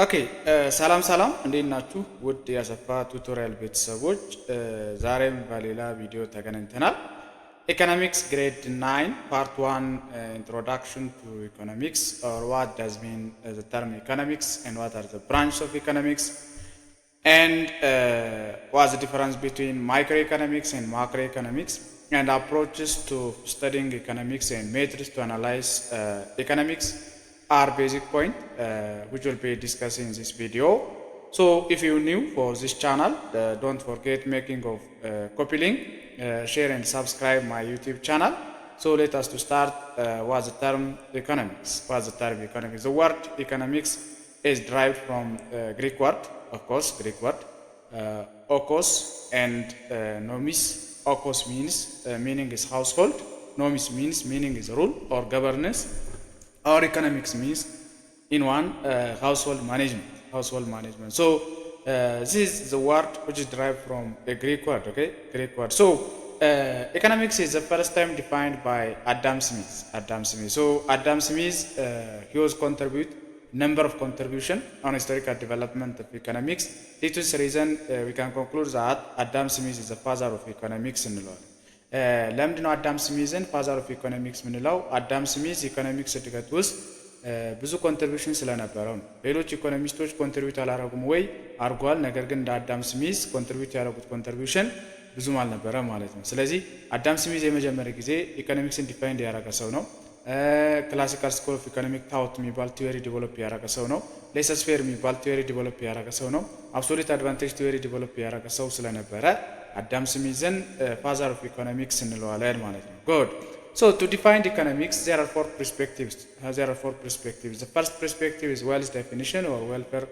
ኦኬ ሰላም ሰላም እንዴት ናችሁ? ውድ የአሰፋ ቱቶሪያል ቤተሰቦች ዛሬም በሌላ ቪዲዮ ተገናኝተናል። ኢኮኖሚክስ ግሬድ 9 ፓርት 1 introduction to economics or what does mean the term economics and what are the branches of economics and what's the difference between microeconomics and macroeconomics and approaches to studying economics and methods to analyze economics are basic point which will be discussing in this video. So if you're new for this channel, don't forget making of copy link, share and subscribe my YouTube channel. So let us to start what's the term economics. What's the term economics? The word economics is derived from Greek word, of course, Greek word, okos and nomis. Okos means meaning is household, nomis means meaning is rule or governance. Our economics means in one household management. So this is the word which is derived from a Greek word, okay, Greek word. So economics is the first time defined by Adam Smith. So Adam Smith he was contribute number of contribution on historical development of economics. Due to this reason we can conclude that Adam Smith is the father of economics in the world. ለምንድነው አዳም ስሚዝን ፋዘር ኦፍ ኢኮኖሚክስ ምንለው? አዳም ስሚዝ ኢኮኖሚክስ እድገት ውስጥ ብዙ ኮንትሪቢዩሽን ስለነበረው ነው። ሌሎች ኢኮኖሚስቶች ኮንትሪቢዩት አላረጉም ወይ? አርጓል። ነገር ግን እንደ አዳም ስሚዝ ኮንትሪቢዩት ያደረጉት ኮንትሪቢዩሽን ብዙም አልነበረ ማለት ነው። ስለዚህ አዳም ስሚዝ የመጀመሪያ ጊዜ ኢኮኖሚክስን ዲፋይን ያደረገ ሰው ነው። ክላሲካል ስኩል ኦፍ ኢኮኖሚክ ታውት የሚባል ቲዮሪ ዲቨሎፕ ያደረገ ሰው ነው። ሌሰስ ፌር የሚባል ቲዮሪ ዲቨሎፕ ያደረገ ሰው ነው። አብሶሉት አድቫንቴጅ ቲዮሪ ዲቨሎፕ ያደረገ ሰው ስለነበረ አዳም ስሚዝን ፋዘር ኦፍ ኢኮኖሚክስ እንለዋለን ማለት ነው። ጉድ ሶ ቱ ዲፋይን ኢኮኖሚክስ there are four perspectives. The first perspective is wealth definition or welfare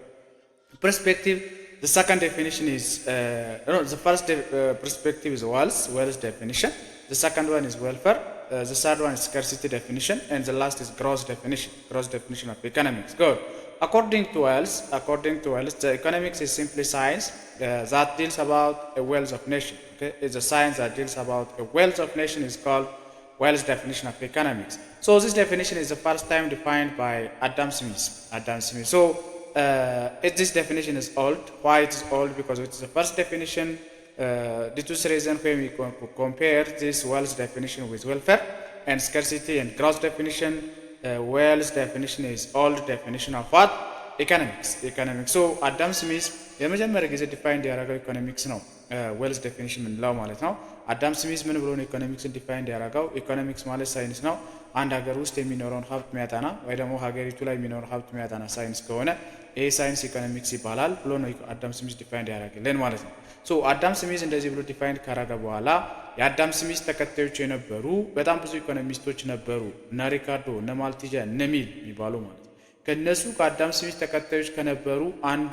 perspective. The second definition is the first perspective is wealth definition. The second one is welfare. The third one is scarcity definition, and the last is gross definition of economics. Good. According to Wells, the economics is simply science that deals about a wealth of nation. Okay, it's a science that deals about a wealth of nation is called Wells definition of economics. So this definition is the first time defined by Adam Smith. So this definition is old. Why it is old? Because it is the first definition. Due to this reason, when we compare this Wells definition with welfare and scarcity and gross definition, Wells definition is old definition of what? Economics. So Adam Smith የመጀመሪያ ጊዜ ዲፋይን ያደረገው ኢኮኖሚክስ ነው። ዌልዝ ዴፊኒሽን ምንለው ማለት ነው። አዳም ስሚዝ ምን ብሎ ነው ኢኮኖሚክስን ዲፋይን ያደረገው? ኢኮኖሚክስ ማለት ሳይንስ ነው። አንድ ሀገር ውስጥ የሚኖረውን ሀብት የሚያጠና ወይ ደግሞ ሀገሪቱ ላይ የሚኖረውን ሀብት የሚያጠና ሳይንስ ከሆነ ይሄ ሳይንስ ኢኮኖሚክስ ይባላል ብሎ ነው አዳም ስሚዝ ዲፋይን ያደረገልን ማለት ነው። ሶ አዳም ስሚዝ እንደዚህ ብሎ ዲፋይን ካደረገ በኋላ የአዳም ስሚዝ ተከታዮች የነበሩ በጣም ብዙ ኢኮኖሚስቶች ነበሩ። እነ ሪካርዶ፣ እነ ማልቲጃ፣ እነ ሚል የሚባሉ ማለት ነው። ከነሱ ከአዳም ስሚዝ ተከታዮች ከነበሩ አንዱ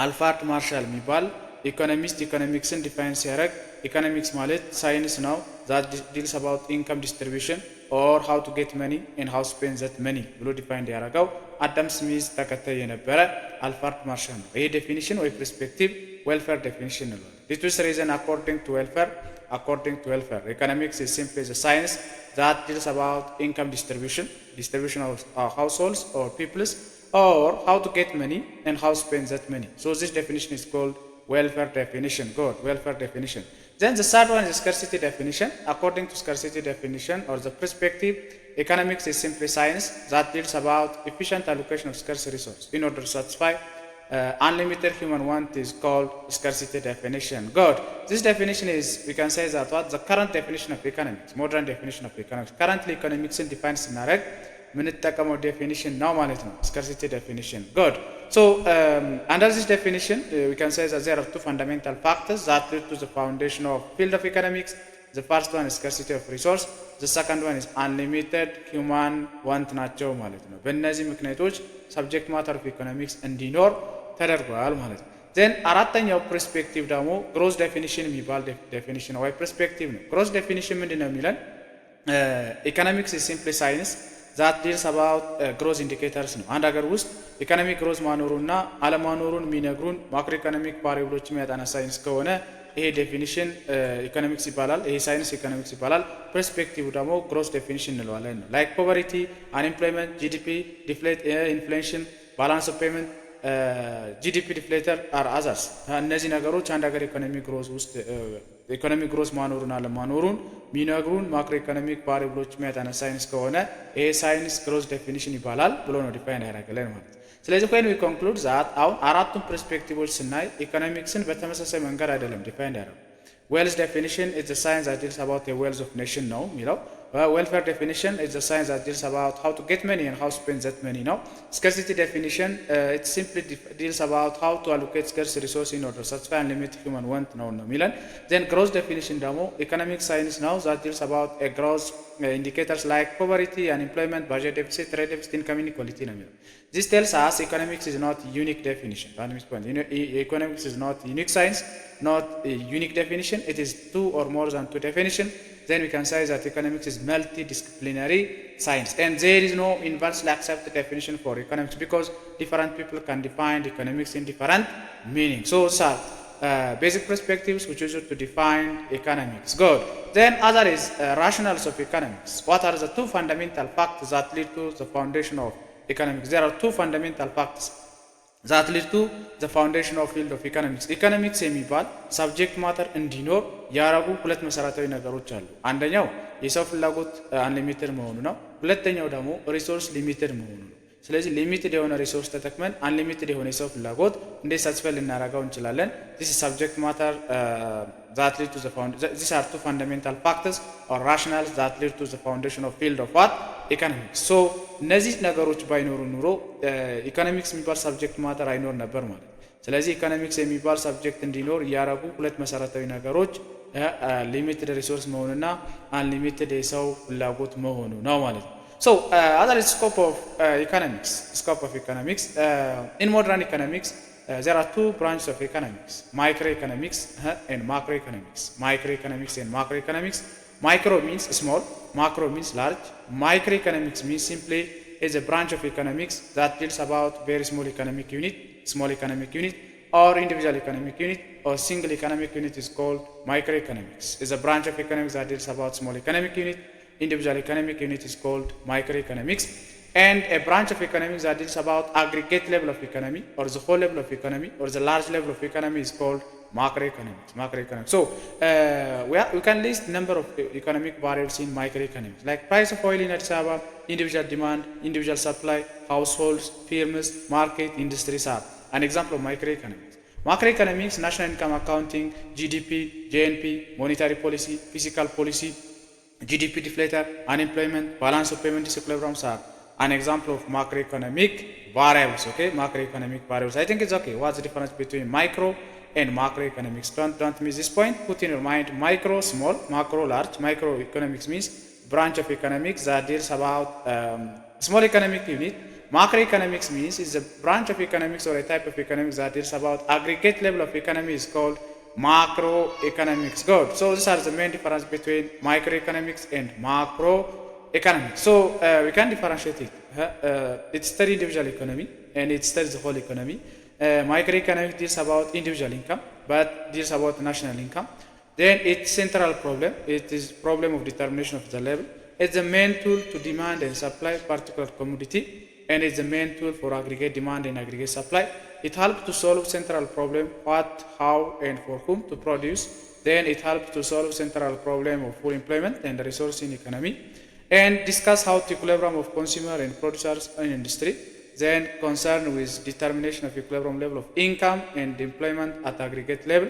አልፍሬድ ማርሻል የሚባል ኢኮኖሚስት ኢኮኖሚክስን ዲፋይን ሲያደርግ ኢኮኖሚክስ ማለት ሳይንስ ነው that deals about income distribution or how to get money and how to spend that money ብሎ ዲፋይን ያደረገው አዳም ስሚዝ ተከታይ የነበረ አልፍሬድ ማርሻል ነው። ይሄ ዴፊኒሽን ወይ ፐርስፔክቲቭ ዌልፌር ዴፊኒሽን ነው። This is reason according to welfare economics is simply the science that deals about income distribution of households or peoples or how to get money and how to spend that money. So this definition is called welfare definition. Good, welfare definition. Then the third one is scarcity definition. According to scarcity definition or the perspective, economics is simply science that deals about efficient allocation of scarce resource in order to satisfy unlimited human want is called scarcity definition. Good. This definition is, we can say that what the current definition of economics, modern definition of economics. Currently economics defines scenario. የምንጠቀመው ዴፊኒሽን ነው ማለት ነው። scarcity definition. Good. So under this definition we can say that there are two fundamental factors that lead to the foundation of field of economics. The first one is scarcity of resource. The second one is unlimited human want ናቸው ማለት ነው። በእነዚህ ምክንያቶች subject matter of economics እንዲኖር ተደርጓል ማለት ነው። then አራተኛው perspective ደግሞ gross definition የሚባል definition ወይ perspective ነው። gross definition ምንድነው የሚለን? economics is simply science that deals about growth indicators ነው። አንድ ሀገር ውስጥ ኢኮኖሚክ ግሮዝ ማኖሩና አለማኖሩን የሚነግሩን ማክሮ ኢኮኖሚክ ቫሪያብሎች የሚያጠና ሳይንስ ከሆነ ይሄ ዴፊኒሽን ኢኮኖሚክስ ይባላል። ይሄ ሳይንስ ኢኮኖሚክስ ይባላል። ፐርስፔክቲቭ ደግሞ ግሮስ ዴፊኒሽን እንለዋለን ነው። ላይክ ፖቨርቲ፣ አንኤምፕሎይመንት፣ ጂዲፒ፣ ዲፍሌት፣ ኢንፍሌሽን፣ ባላንስ ኦፍ ፔመንት ጂዲፒ ዲፍሌተር አር አዘርስ። እነዚህ ነገሮች አንድ ሀገር ኢኮኖሚ ግሮዝ ማኖሩን አለማኖሩን ሚነግሩን ማክሮ ኢኮኖሚክ ቫሪብሎች የሚያጠና ሳይንስ ከሆነ ይሄ ሳይንስ ግሮዝ ዴፊኒሽን ይባላል ብሎ ነው ዲፋይን ያደረገልን ማለት። ስለዚህ when we conclude that አሁን አራቱን ፐርስፔክቲቮች ስናይ ኢኮኖሚክስን በተመሳሳይ መንገድ አይደለም ዲፋይን ያደረገው። ዌልዝ ዴፊኒሽን is the science that deals about the wealth of nation ነው የሚለው። welfare definition is the science that deals about how to get money and how to spend that money ነው። scarcity definition it simply deals about how to allocate scarce resources in order to satisfy unlimited human want ነው የሚለን። then growth definition ደግሞ economic science ነው that deals about a growth indicators like poverty, unemployment, budget deficit, trade deficit, income inequality ነው የሚለው። this tells us economics is not unique definition. Economics is not unique science, not a unique definition. It is two or more than two definition. Then we can say that economics is multidisciplinary science, and there is no universally accepted definition for economics because different people can define economics in different meanings. So sir, basic perspectives which use to define economics. Good. Then other is rationals of economics. What are the two fundamental factors that lead to the foundation of economics? There are two fundamental factors that lead to the foundation of field of economics. ኢኮኖሚክስ የሚባል ሰብጀክት ማተር እንዲኖር ያረጉ ሁለት መሰረታዊ ነገሮች አሉ። አንደኛው የሰው ፍላጎት አንሊሚትድ መሆኑ ነው። ሁለተኛው ደግሞ ሪሶርስ ሊሚትድ መሆኑ ነው። ስለዚህ ሊሚትድ የሆነ ሪሶርስ ተጠቅመን አንሊሚትድ የሆነ የሰው ፍላጎት እንዴት ሳትስፈል ልናረጋው እንችላለን? this is subject matter that lead to the these are two fundamental factors or rationals that lead to the foundation of field of what economics. so እነዚህ ነገሮች ባይኖሩ ኑሮ ኢኮኖሚክስ የሚባል ሰብጀክት ማተር አይኖር ነበር ማለት። ስለዚህ ኢኮኖሚክስ የሚባል ሰብጀክት እንዲኖር ያረጉ ሁለት መሰረታዊ ነገሮች ሊሚትድ ሪሶርስ መሆኑና አንሊሚትድ የሰው ፍላጎት መሆኑ ነው ማለት ነው። So other scope of economics, in modern economics there are two branches of economics: microeconomics and macroeconomics. Micro means small, macro means large. Microeconomics means simply is a branch of economics that deals about very small economic unit, or individual economic unit, or single economic unit is called microeconomics. Is a branch of economics that deals about small economic unit. Individual economic unit is called microeconomics, and a branch of economics that deals about aggregate level of economy, or the whole level of economy, or the large level of economy is called macroeconomics. So we can list number of economic variables in microeconomics, like price of oil in Addis Ababa, individual demand, individual supply, households, firms, market, industries are an example of microeconomics. Macroeconomics, national income accounting, GDP, JNP, monetary policy, fiscal policy, GDP deflator, unemployment, balance of payment disequilibriums are an example of macroeconomic variables. Okay, macroeconomic variables. I think it's okay. What's the difference between micro and macroeconomics? Don't miss this point. Put in your mind: micro, small; macro, large. Microeconomics means branch of economics that deals about small economic unit. Macroeconomics means is a branch of economics or a type of economics that deals about aggregate level of economy is called macroeconomics. Good. So these are the main difference between microeconomics and macroeconomics. So we can differentiate it. It studies individual economy and it studies the whole economy. Microeconomics deals about individual income but deals about national income. Then its central problem, it is problem of determination of the level. It's the main tool to demand and supply particular commodity, and it's the main tool for aggregate demand and aggregate supply. It helps to solve central problem: what, how, and for whom to produce. Then it helps to solve central problem of full employment and resource in economy, and discuss how the equilibrium of consumer and producers in industry. Then concerned with determination of equilibrium level of income and employment at aggregate level.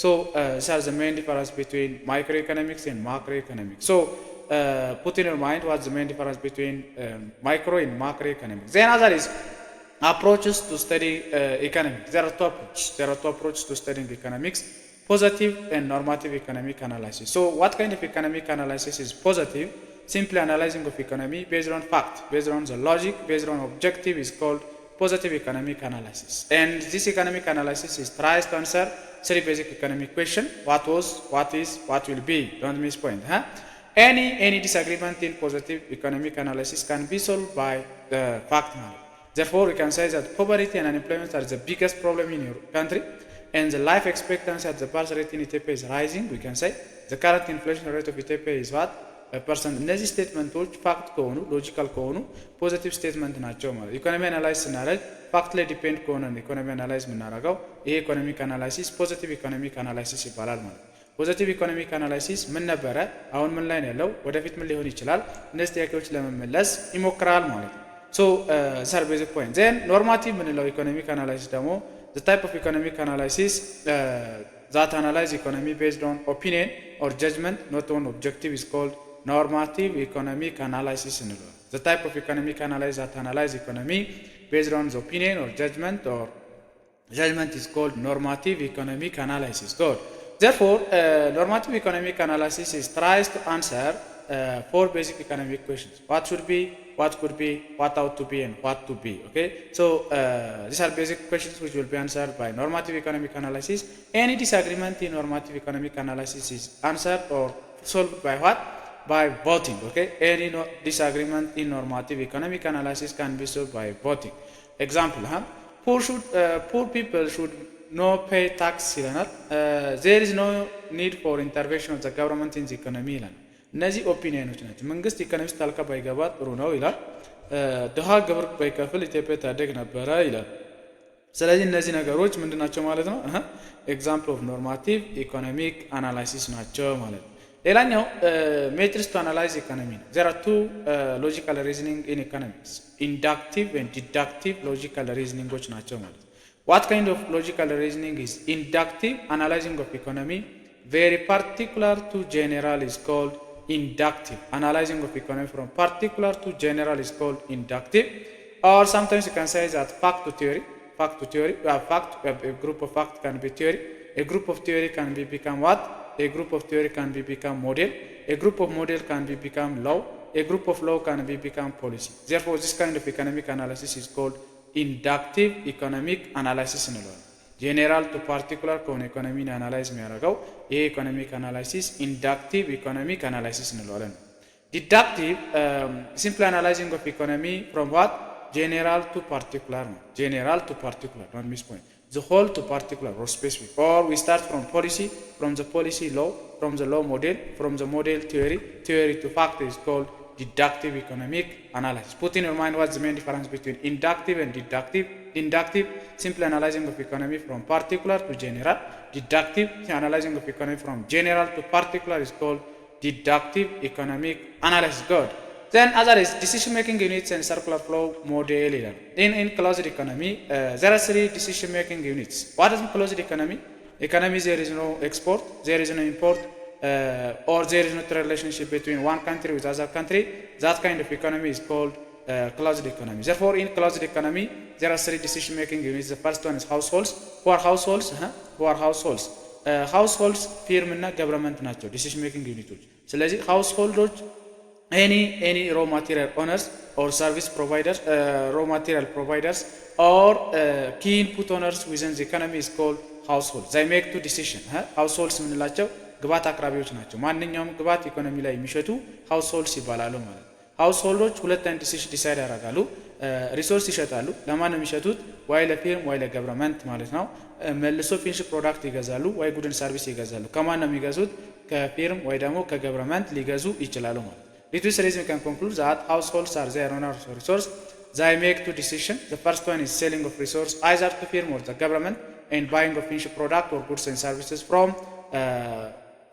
So these are the main difference between microeconomics and macroeconomics. So put in your mind what's the main difference between micro and macroeconomics. Then other is approaches to study economics. There are two approaches to studying economics: positive and normative economic analysis. So what kind of economic analysis is positive? Simply analyzing of economy based on fact, based on the logic, based on objective is called positive economic analysis. And this economic analysis is tries to answer three basic economic questions: what was, what is, what will be. Don't miss point. Any disagreement in positive economic analysis can be solved by the fact knowledge. Therefore, we can say that poverty and unemployment are the biggest problem in your country, and the life expectancy at the birth rate in Ethiopia is rising. We can say the current inflation rate of Ethiopia is what? ፐርሰንት እነዚህ ስቴትመንቶች ፋክት ከሆኑ ሎጂካል ከሆኑ ፖዚቲቭ ስቴትመንት ናቸው ማለት። ኢኮኖሚ አናላይዝ ስናደርግ ፋክት ላይ ዲፔንድ ከሆነ ኢኮኖሚ አናላይዝ የምናደርገው ይሄ ኢኮኖሚክ አናላይሲስ ፖዚቲቭ ኢኮኖሚክ አናላይሲስ ይባላል ማለት። ፖዚቲቭ ኢኮኖሚክ አናላይሲስ ምን ነበረ፣ አሁን ምን ላይ ነው ያለው፣ ወደፊት ምን ሊሆን ይችላል፣ እነዚህ ጥያቄዎች ለመመለስ ይሞክራል ማለት ነው። ሶ ዛር ቤዚክ ፖይንት ዜን ኖርማቲቭ ምንለው ኢኮኖሚክ አናላይሲስ ደግሞ the type of economic analysis that analyze economy based on opinion or judgment not on objective is called normative economic analysis እንለዋለን። the type of economic analysis that analyze economy based on the opinion or judgment is called normative economic analysis. Good. Therefore, normative economic analysis is tries to answer four basic economic questions: what should be, what could be, what ought to be, and what to be. Okay, so these are basic questions which will be answered by normative economic analysis. Any disagreement in normative economic analysis is answered or solved by what? By voting. Okay, any disagreement in normative economic analysis can be solved by voting. Example, poor people should no pay tax ይለናል። there is no need for intervention of the government in the economy ይላል። እነዚህ ኦፒኒየኖች ናቸው። መንግስት ኢኮኖሚስት ጣልቃ ባይገባ ጥሩ ነው ይላል። ድሃ ግብር ባይከፍል ኢትዮጵያ ታደግ ነበረ ይላል። ስለዚህ እነዚህ ነገሮች ምንድናቸው ማለት ነው? ኤግዛምፕል ኦፍ ኖርማቲቭ ኢኮኖሚክ አናላይሲስ ናቸው ማለት ነው። ሌላኛው ሜትሪክስ ቱ አናላይዝ ኢኮኖሚ ነው። ዜር አር ቱ ሎጂካል ሪዝኒንግ ኢን ኢኮኖሚክስ ኢንዳክቲቭ ኤንድ ዲዳክቲቭ ሎጂካል ሪዝኒንጎች ናቸው ማለት ነው። ዋት ካይንድ ኦፍ ሎጂካል ሪዝኒንግ ኢዝ ኢንዳክቲቭ አናላይዚንግ ኦፍ ኢኮኖሚ ቬሪ ፓርቲኩላር ቱ ጀነራል ኢዝ ኮልድ inductive. Analyzing of economy from particular to general is called inductive. Or sometimes you can say that fact to theory. A group of fact can be theory. A group of theory can be become what? A group of theory can be become model. A group of model can be become law. A group of law can be become policy. Therefore, this kind of economic analysis is called inductive economic analysis in law. ጄኔራል ቱ ፓርቲኩላር ከሆነ ኢኮኖሚን አናላይዝ የሚያደርገው ይሄ ኢኮኖሚክ አናላይሲስ ኢንዳክቲቭ ኢኮኖሚክ አናላይሲስ እንለዋለን። ዲዳክቲቭ ሲምፕሊ አናላይዚንግ ኦፍ ኢኮኖሚ ፍሮም ዋት ጄኔራል ቱ ፓርቲኩላር ነው። ጄኔራል ቱ ፓርቲኩላር ዶንት ሚስ ፖይንት the whole to particular or specific, or we start from policy, from the policy law, from the law model, from the model theory to fact is called deductive economic analysis. Put in your mind what's the main difference between inductive and deductive. Inductive, simply analyzing of economy from particular to general. Deductive, analyzing of economy from general to particular is called deductive economic analysis. Good. Then other is decision making units and circular flow model. In closed economy, there are three decision making units. What is closed economy? Economy, there is no export, there is no import, or there is no relationship between one country with other country. That kind of economy is called closed economy. Therefore, in closed economy, there are three decision making units. The first one is households. Who are households? Households, firm እና government ናቸው decision making units. ስለዚህ households any raw material owners or service providers, raw material providers or key input owners within the economy is called households. They make two decisions. Households የምንላቸው ግባት አቅራቢዎች ናቸው። ማንኛውም ግባት ኢኮኖሚ ላይ የሚሸጡ ሃውስሆልድስ ይባላሉ ማለት ነው። ሃውስሆልዶች ሁለት አይነት ዲሳይድ ያደርጋሉ። ሪሶርስ ይሸጣሉ። ለማን ነው የሚሸጡት? ወይ ለፊርም ወይ ለገቨርንመንት ማለት ነው። መልሶ ፊኒሽ ፕሮዳክት ይገዛሉ ወይ ጉድን ሰርቪስ ይገዛሉ። ከማን ነው የሚገዙት? ከፊርም ወይ ደግሞ ከገቨርንመንት ሊገዙ ይችላሉ ማለት ነው። With this reason we can conclude that households are their owners of resource. They make two decisions. The first one is selling of resource either to firm or the government and buying of finished product or goods and services from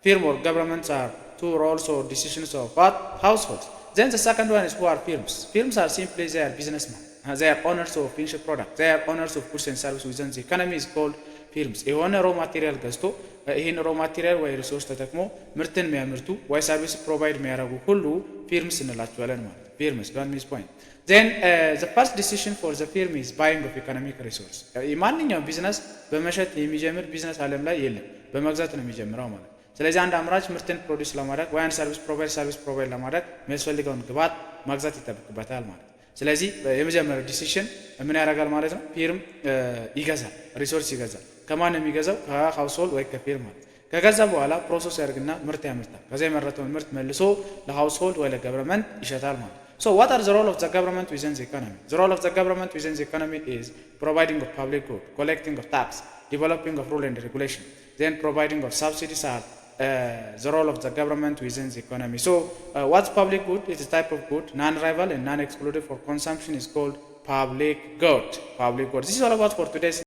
firm or governments are two roles or decisions of what? Households. Then the second one is who are firms. Firms are simply they are businessmen. They are owners of finished product. They are owners of goods and services within the economy is called firms. የሆነ ሮ ማቴሪያል ገዝቶ ይህን ሮ ማቴሪያል ወይ ሪሶርስ ተጠቅሞ ምርትን የሚያመርቱ ወይ ሰርቪስ ፕሮቫይድ የሚያደርጉ ሁሉ ፊርምስ እንላቸዋለን ማለት ነው። ፊርምስ don't miss point. Then the first decision for the firm is buying of economic resource. ማንኛውም ቢዝነስ በመሸጥ የሚጀምር ቢዝነስ ዓለም ላይ የለም፣ በመግዛት ነው የሚጀምረው ማለት ነው። ስለዚህ አንድ አምራች ምርትን ፕሮዲውስ ለማድረግ ወይ አንድ ሰርቪስ ፕሮቫይድ ለማድረግ የሚያስፈልገውን ግብዓት መግዛት ይጠበቅበታል ማለት ነው። ስለዚህ የመጀመሪያው ዲሲሽን ምን ያደርጋል ማለት ነው? ፊርም ይገዛል፣ ሪሶርስ ይገዛል። ከማን ነው የሚገዛው? ከሃውስሆልድ ወይ ከፊርም ማለት። ከገዛ በኋላ ፕሮሰስ ያደርግና ምርት ያመርታል። ከዛ የመረተውን ምርት መልሶ ለሃውስሆልድ ወይ ለገቨርንመንት ይሸጣል ማለት። So what are the role of the government within the economy? The role of the government within the economy is providing of public good, collecting of tax, developing of rule and regulation, then providing of subsidies are the role of the government within the economy. So what's public good? It is a type of good, non-rival and non-exclusive for consumption, is called public good. Public good. This is all about for today's